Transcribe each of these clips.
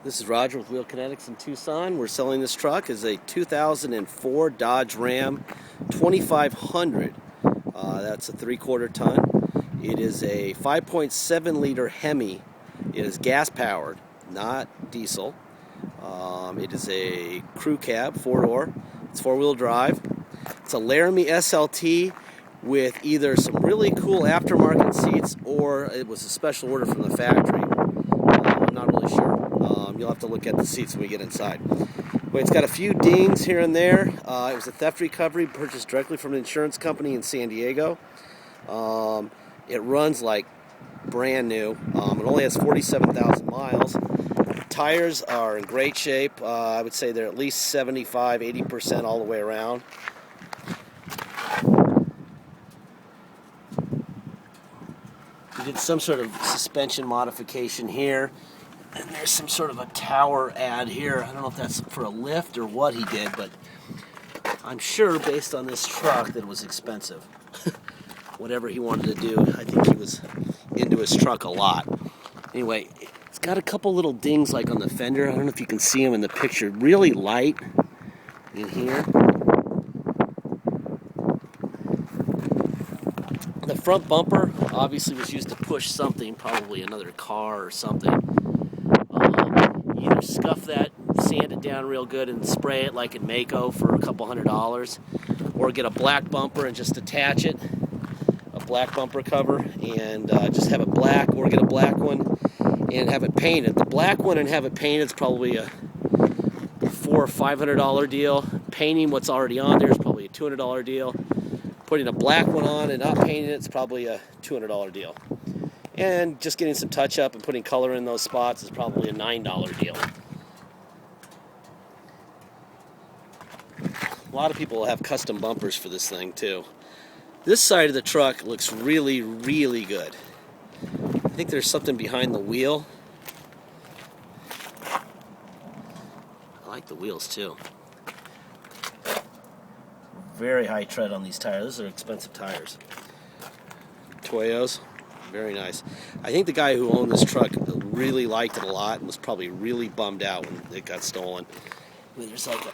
This is Roger with Wheel Kinetics in Tucson. We're selling this truck as a 2004 Dodge Ram 2500. That's a 3/4 ton. It is a 5.7 liter Hemi. It is gas powered, not diesel. It is a crew cab, 4-door. It's 4-wheel drive. It's a Laramie SLT with either some really cool aftermarket seats or it was a special order from the factory. I'm not really sure. You'll have to look at the seats when we get inside. But it's got a few dings here and there. It was a theft recovery purchased directly from an insurance company in San Diego. It runs like brand new. It only has 47,000 miles. Tires are in great shape. I would say they're at least 75-80% all the way around. We did some sort of suspension modification here. And there's some sort of a tower ad here. I don't know if that's for a lift or what he did, but I'm sure based on this truck that it was expensive. Whatever he wanted to do, I think he was into his truck a lot. Anyway, it's got a couple little dings like on the fender. I don't know if you can see them in the picture. Really light in here. The front bumper obviously was used to push something, probably another car or something. Either scuff that, sand it down real good and spray it like in Mako for a couple $100, or get a black bumper and just attach it, a black bumper cover, and just have it black, or get a black one and have it painted. The black one and have it painted is probably a $400 or $500 deal. Painting what's already on there is probably a $200 deal. Putting a black one on and not painting it is probably a $200 deal. And just getting some touch up and putting color in those spots is probably a $9 deal. A lot of people will have custom bumpers for this thing too. This side of the truck looks really, really good. I think there's something behind the wheel. I like the wheels too. Very high tread on these tires. Those are expensive tires. Toyos. Very nice. I think the guy who owned this truck really liked it a lot and was probably really bummed out when it got stolen. I mean, there's like a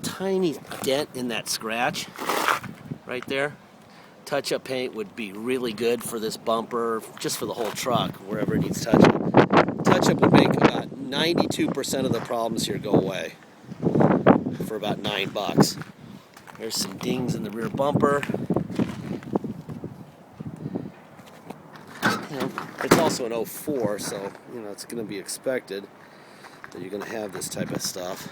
tiny dent in that scratch right there. Touch-up paint would be really good for this bumper, just for the whole truck, wherever it needs touch-up. Touch-up would make about 92% of the problems here go away for about $9. There's some dings in the rear bumper. It's also an 04, so it's going to be expected that you're going to have this type of stuff.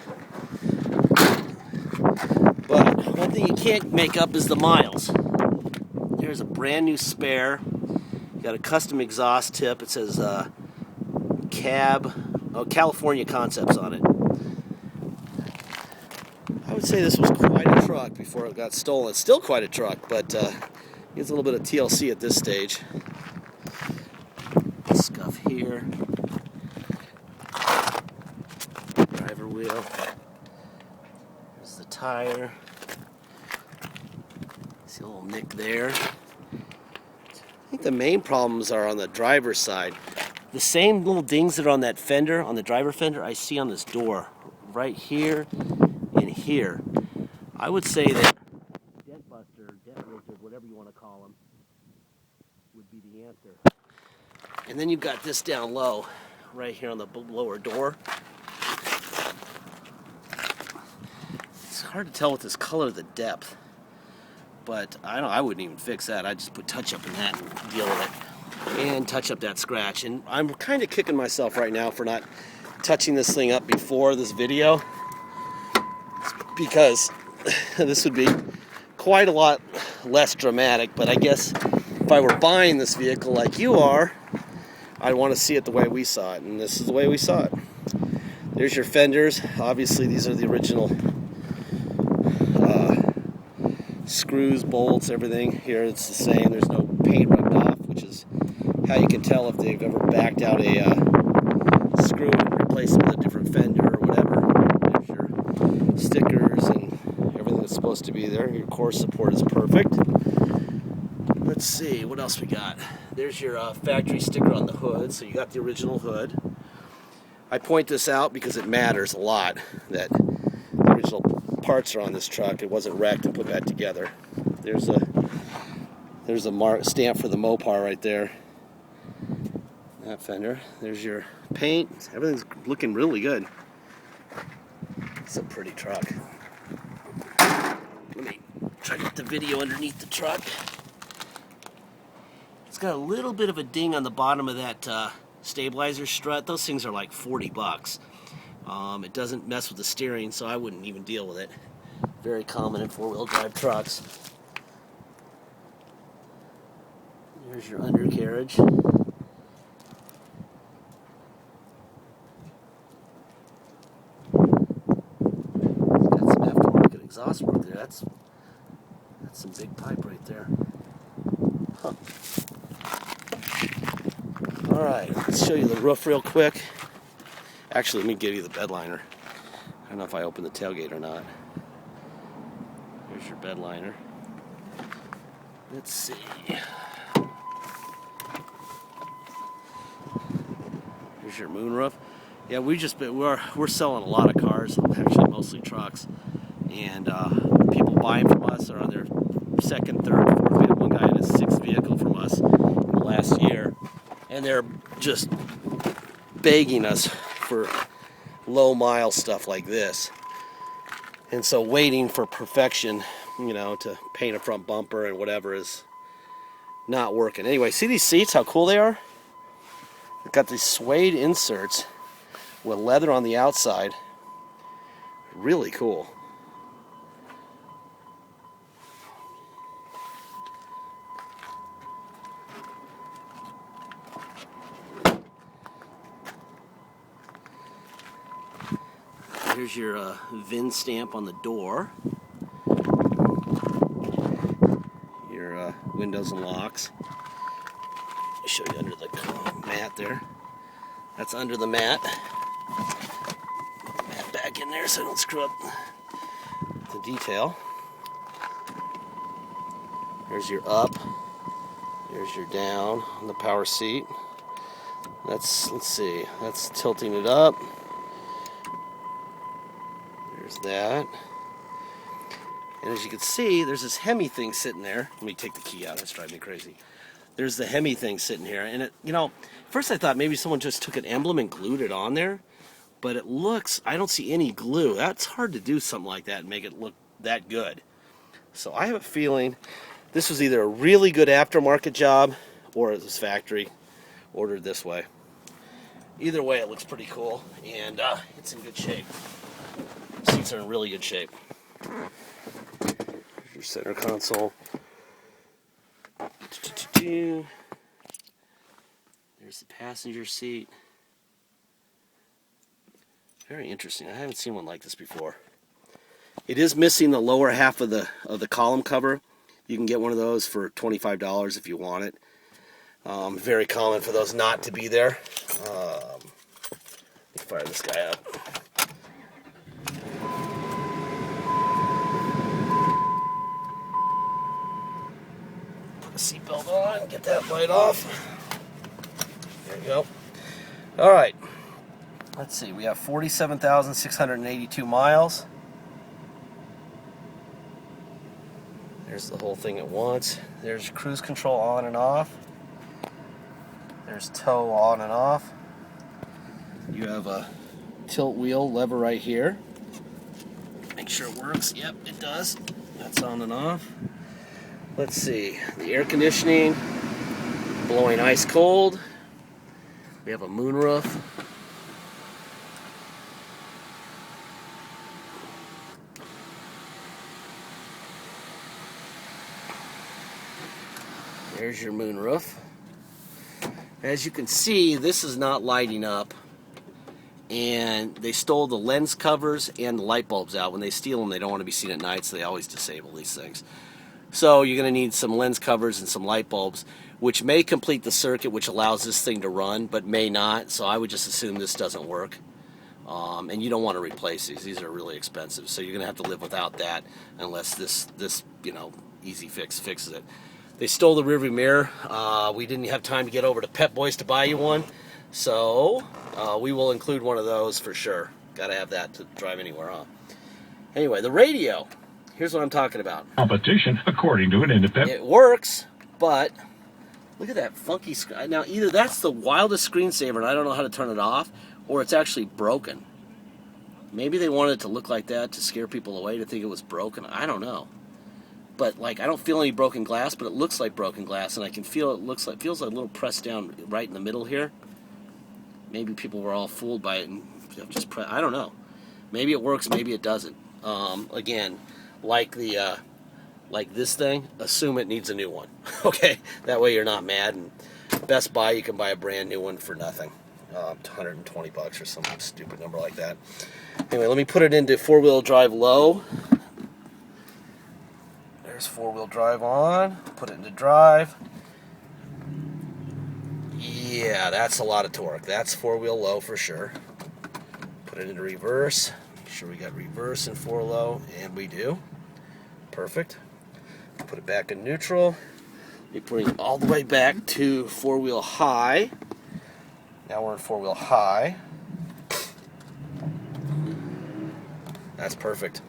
But one thing you can't make up is the miles. There's a brand new spare. You got a custom exhaust tip. It says California Concepts on it. I would say this was quite a truck before it got stolen. It's still quite a truck, but needs a little bit of TLC at this stage. Scuff here. Driver wheel. There's the tire. See a little nick there. I think the main problems are on the driver's side. The same little dings that are on that fender, on the driver fender, I see on this door. Right here and here. I would say that dent buster, dent wizard, whatever you want to call them, would be the answer. And then you've got this down low, right here on the lower door. It's hard to tell with this color the depth, but I wouldn't even fix that. I'd just put touch up in that and deal with it, and touch up that scratch. And I'm kind of kicking myself right now for not touching this thing up before this video, because this would be quite a lot less dramatic. But I guess if I were buying this vehicle like you are, I'd want to see it the way we saw it, and this is the way we saw it. There's your fenders. Obviously, these are the original screws, bolts, everything. Here it's the same. There's no paint rubbed off, which is how you can tell if they've ever backed out a screw and replaced it with a different fender or whatever. There's your stickers and everything that's supposed to be there. Your core support is perfect. Let's see, what else we got? There's your factory sticker on the hood, so you got the original hood. I point this out because it matters a lot that the original parts are on this truck. It wasn't wrecked and put back together. There's a mark stamp for the Mopar right there. That fender. There's your paint. Everything's looking really good. It's a pretty truck. Let me try to get the video underneath the truck. It's got a little bit of a ding on the bottom of that stabilizer strut. Those things are like 40 bucks. It doesn't mess with the steering, so I wouldn't even deal with it. Very common in four-wheel drive trucks. There's your undercarriage. Exhaust work there. That's some big pipe right there. Huh. All right, let's show you the roof real quick. Actually, let me give you the bed liner. I don't know if I opened the tailgate or not. Here's your bed liner. Let's see. Here's your moonroof. Yeah, we're selling a lot of cars, actually mostly trucks. And people buying from us are on their second, third, fourth. We had one guy in his sixth vehicle from us in the last year, and they're just begging us for low mile stuff like this. And so waiting for perfection, you know, to paint a front bumper and whatever is not working. Anyway, see these seats, how cool they are? They've got these suede inserts with leather on the outside. Really cool. Here's your VIN stamp on the door. Your windows and locks. I'll show you under the mat there. That's under the mat. Mat back in there so I don't screw up the detail. There's your up. There's your down on the power seat. Let's see. That's tilting it up. There's that. And as you can see, there's this Hemi thing sitting there. Let me take the key out. It's driving me crazy. There's the Hemi thing sitting here. And it, you know, first I thought maybe someone just took an emblem and glued it on there. But it looks, I don't see any glue. That's hard to do something like that and make it look that good. So I have a feeling this was either a really good aftermarket job or it was factory ordered this way. Either way, it looks pretty cool. And it's in good shape. Seats are in really good shape. Here's your center console. There's the passenger seat. Very interesting. I haven't seen one like this before. It is missing the lower half of the column cover. You can get one of those for $25 if you want it. Very common for those not to be there. Let me fire this guy up. Seatbelt on, get that light off. There you go. All right. Let's see, we have 47,682 miles. There's the whole thing at once. There's cruise control on and off. There's tow on and off. You have a tilt wheel lever right here. Make sure it works. Yep, it does. That's on and off. Let's see, the air conditioning, blowing ice cold. We have a moonroof. There's your moonroof. As you can see, this is not lighting up. And they stole the lens covers and the light bulbs out. When they steal them, they don't want to be seen at night, so they always disable these things. So you're going to need some lens covers and some light bulbs, which may complete the circuit, which allows this thing to run, but may not. So I would just assume this doesn't work. And you don't want to replace these. These are really expensive. So you're going to have to live without that unless this you know, easy fix fixes it. They stole the rearview mirror. We didn't have time to get over to Pep Boys to buy you one. So we will include one of those for sure. Got to have that to drive anywhere, huh? Anyway, the radio. Here's what I'm talking about. Competition, according to an independent. It works, but look at that funky screen. Now, either that's the wildest screensaver and I don't know how to turn it off, or it's actually broken. Maybe they wanted it to look like that to scare people away, to think it was broken. I don't know. But like, I don't feel any broken glass, but it looks like broken glass, and I can feel it feels like a little pressed down right in the middle here. Maybe people were all fooled by it and just I don't know. Maybe it works, maybe it doesn't. Again, like this thing, assume it needs a new one. Okay, that way you're not mad. And Best Buy, you can buy a brand new one for nothing, $120 or some stupid number like that. Anyway, let me put it into four-wheel drive low. There's four-wheel drive on. Put it into drive. Yeah, that's a lot of torque. That's four-wheel low for sure. Put it into reverse. Make sure we got reverse and four low, and we do. Perfect. Put it back in neutral. We bring it all the way back to four-wheel high. Now we're in four-wheel high. That's perfect.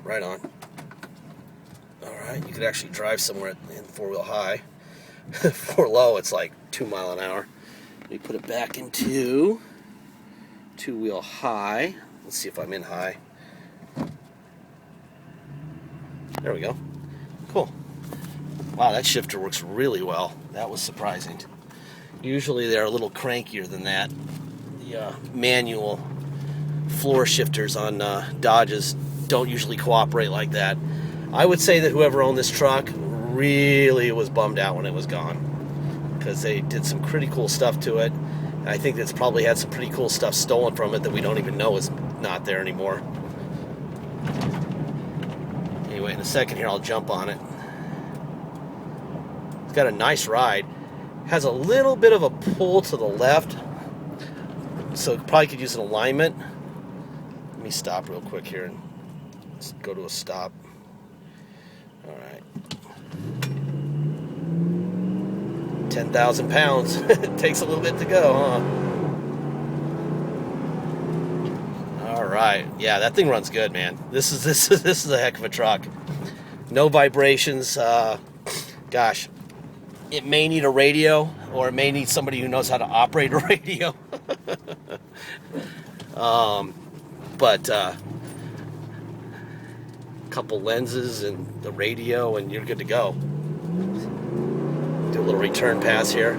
Right on. Alright, you could actually drive somewhere in four-wheel high. For low, it's like 2 miles an hour. We put it back into two-wheel high. Let's see if I'm in high. There we go. Cool. Wow, that shifter works really well. That was surprising. Usually they're a little crankier than that. The manual floor shifters on Dodges don't usually cooperate like that. I would say that whoever owned this truck really was bummed out when it was gone, because they did some pretty cool stuff to it. And I think it's probably had some pretty cool stuff stolen from it that we don't even know is not there anymore. Anyway, in a second here I'll jump on it. It's got a nice ride. Has a little bit of a pull to the left, so it probably could use an alignment. Let me stop real quick here and let's go to a stop. Alright. 10,000 pounds. It takes a little bit to go, huh? Alright. Yeah, that thing runs good, man. This is a heck of a truck. No vibrations. Gosh. It may need a radio, or it may need somebody who knows how to operate a radio. But couple lenses and the radio, and you're good to go. Do a little return pass here.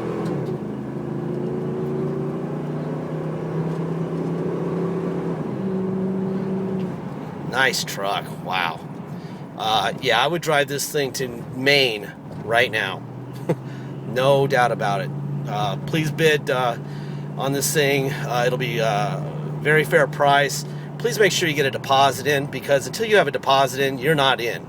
Nice truck. Wow. Yeah, I would drive this thing to Maine right now. No doubt about it. Please bid on this thing. It'll be a very fair price. Please make sure you get a deposit in, because until you have a deposit in, you're not in.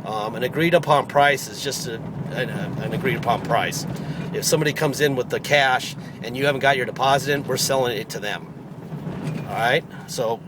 An agreed upon price is just an agreed upon price. If somebody comes in with the cash and you haven't got your deposit in, we're selling it to them. All right? So